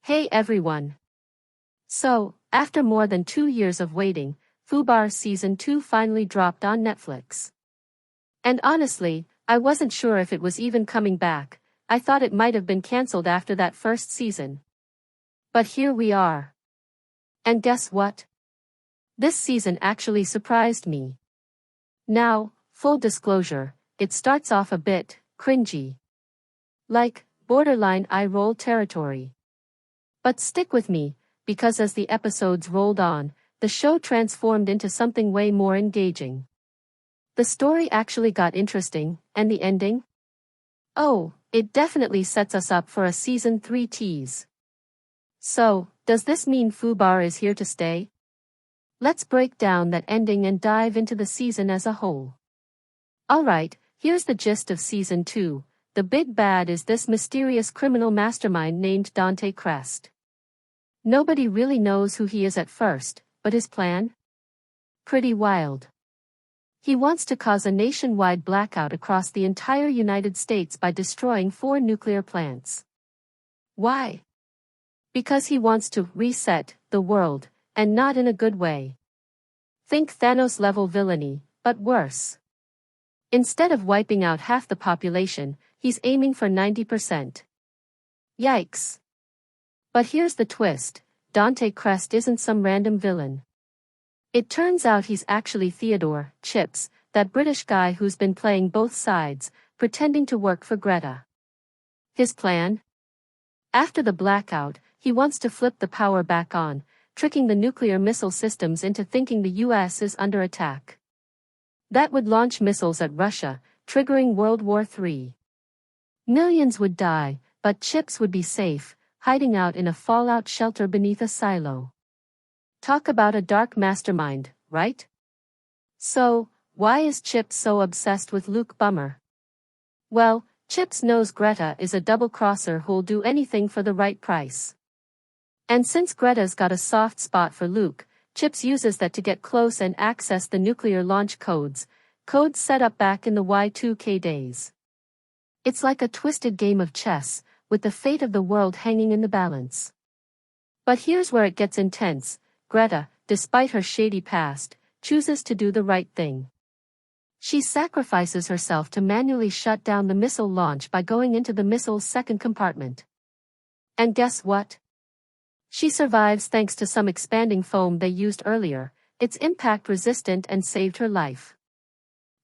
Hey everyone. So, after more than 2 years of waiting, Fubar Season 2 finally dropped on Netflix. And honestly, I wasn't sure if it was even coming back. I thought it might have been cancelled after that first season. But here we are. And guess what? This season actually surprised me. Now, full disclosure, it starts off a bit cringy. Like, borderline eye-roll territory. But stick with me, because as the episodes rolled on, the show transformed into something way more engaging. The story actually got interesting, and the ending? Oh, it definitely sets us up for a Season 3 tease. So, does this mean Fubar is here to stay? Let's break down that ending and dive into the season as a whole. Alright, here's the gist of Season 2. The big bad is this mysterious criminal mastermind named Dante Cress. Nobody really knows who he is at first, but his plan? Pretty wild. He wants to cause a nationwide blackout across the entire United States by destroying 4 nuclear plants. Why? Because he wants to reset the world, and not in a good way. Think Thanos-level villainy, but worse. Instead of wiping out half the population, he's aiming for 90%. Yikes. But here's the twist, Dante Cress isn't some random villain. It turns out he's actually Theodore Chips, that British guy who's been playing both sides, pretending to work for Greta. His plan? After the blackout, he wants to flip the power back on, tricking the nuclear missile systems into thinking the US is under attack. That would launch missiles at Russia, triggering World War III. Millions would die, but Chips would be safe, hiding out in a fallout shelter beneath a silo. Talk about a dark mastermind, right? So, why is Chips so obsessed with Luke Bummer? Well, Chips knows Greta is a double-crosser who'll do anything for the right price. And since Greta's got a soft spot for Luke, Chips uses that to get close and access the nuclear launch codes set up back in the Y2K days. It's like a twisted game of chess, with the fate of the world hanging in the balance. But here's where it gets intense. Greta, despite her shady past, chooses to do the right thing. She sacrifices herself to manually shut down the missile launch by going into the missile's second compartment. And guess what? She survives thanks to some expanding foam they used earlier. It's impact-resistant and saved her life.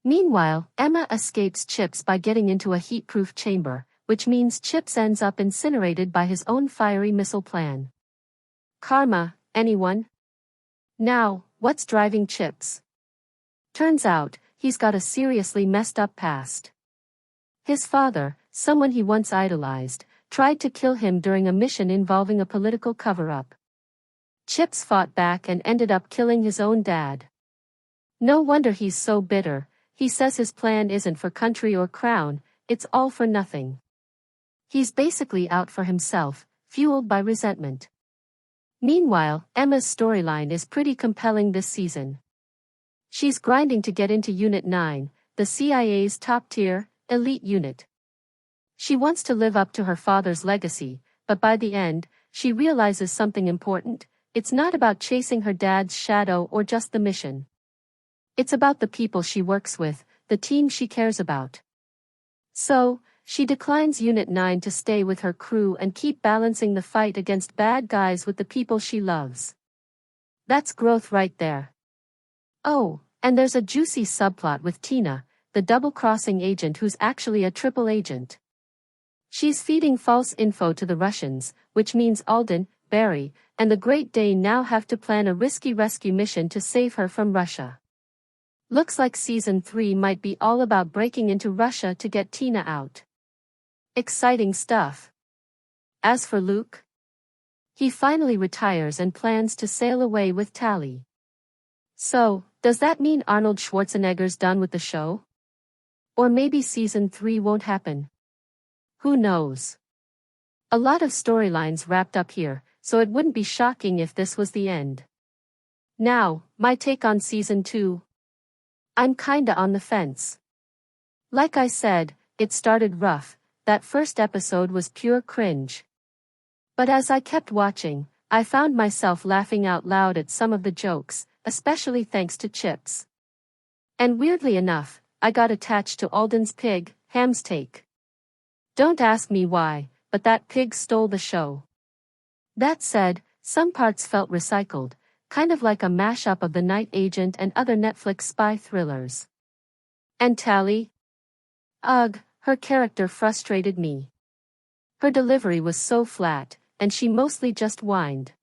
Meanwhile, Emma escapes Chips by getting into a heat-proof chamber, which means Chips ends up incinerated by his own fiery missile plan. Karma, anyone? Now, what's driving Chips? Turns out, he's got a seriously messed up past. His father, someone he once idolized, tried to kill him during a mission involving a political cover-up. Chips fought back and ended up killing his own dad. No wonder he's so bitter. He says his plan isn't for country or crown, it's all for nothing. He's basically out for himself, fueled by resentment. Meanwhile, Emma's storyline is pretty compelling this season. She's grinding to get into Unit 9, the CIA's top-tier, elite unit. She wants to live up to her father's legacy, but by the end, she realizes something important. It's not about chasing her dad's shadow or just the mission. It's about the people she works with, the team she cares about. So, she declines Unit 9 to stay with her crew and keep balancing the fight against bad guys with the people she loves. That's growth right there. Oh, and there's a juicy subplot with Tina, the double-crossing agent who's actually a triple agent. She's feeding false info to the Russians, which means Aldon, Barry, and the Great Dane now have to plan a risky rescue mission to save her from Russia. Looks like Season 3 might be all about breaking into Russia to get Tina out. Exciting stuff. As for Luke, he finally retires and plans to sail away with Tally. So, does that mean Arnold Schwarzenegger's done with the show? Or maybe Season 3 won't happen? Who knows? A lot of storylines wrapped up here, so it wouldn't be shocking if this was the end. Now, my take on Season 2. I'm kinda on the fence. Like I said, it started rough. That first episode was pure cringe. But as I kept watching, I found myself laughing out loud at some of the jokes, especially thanks to Chips. And weirdly enough, I got attached to Aldon's pig, Ham's take. Don't ask me why, but that pig stole the show. That said, some parts felt recycled, kind of like a mashup of The Night Agent and other Netflix spy thrillers. And Tally? Ugh, her character frustrated me. Her delivery was so flat, and she mostly just whined.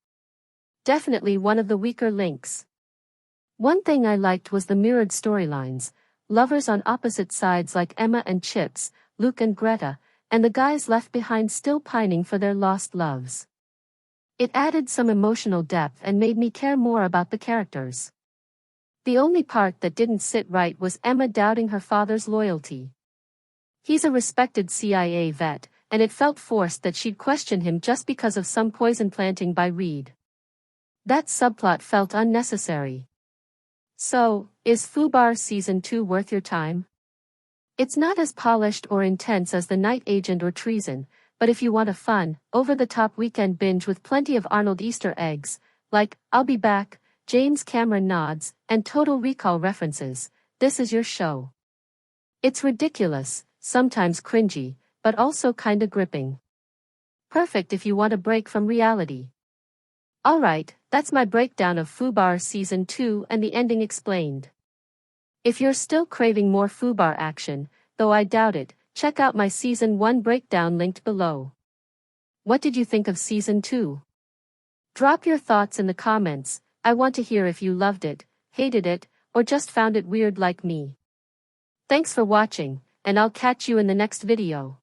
Definitely one of the weaker links. One thing I liked was the mirrored storylines, lovers on opposite sides like Emma and Chips, Luke and Greta, and the guys left behind still pining for their lost loves. It added some emotional depth and made me care more about the characters. The only part that didn't sit right was Emma doubting her father's loyalty. He's a respected CIA vet, and it felt forced that she'd question him just because of some poison planting by Reed. That subplot felt unnecessary. So, is Fubar Season 2 worth your time? It's not as polished or intense as The Night Agent or Treason, but if you want a fun, over-the-top weekend binge with plenty of Arnold Easter eggs, like, I'll be back, James Cameron nods, and Total Recall references, this is your show. It's ridiculous, sometimes cringy, but also kinda gripping. Perfect if you want a break from reality. Alright, that's my breakdown of Fubar Season 2 and the ending explained. If you're still craving more Fubar action, though I doubt it, check out my Season 1 breakdown linked below. What did you think of Season 2? Drop your thoughts in the comments. I want to hear if you loved it, hated it, or just found it weird like me. Thanks for watching, and I'll catch you in the next video.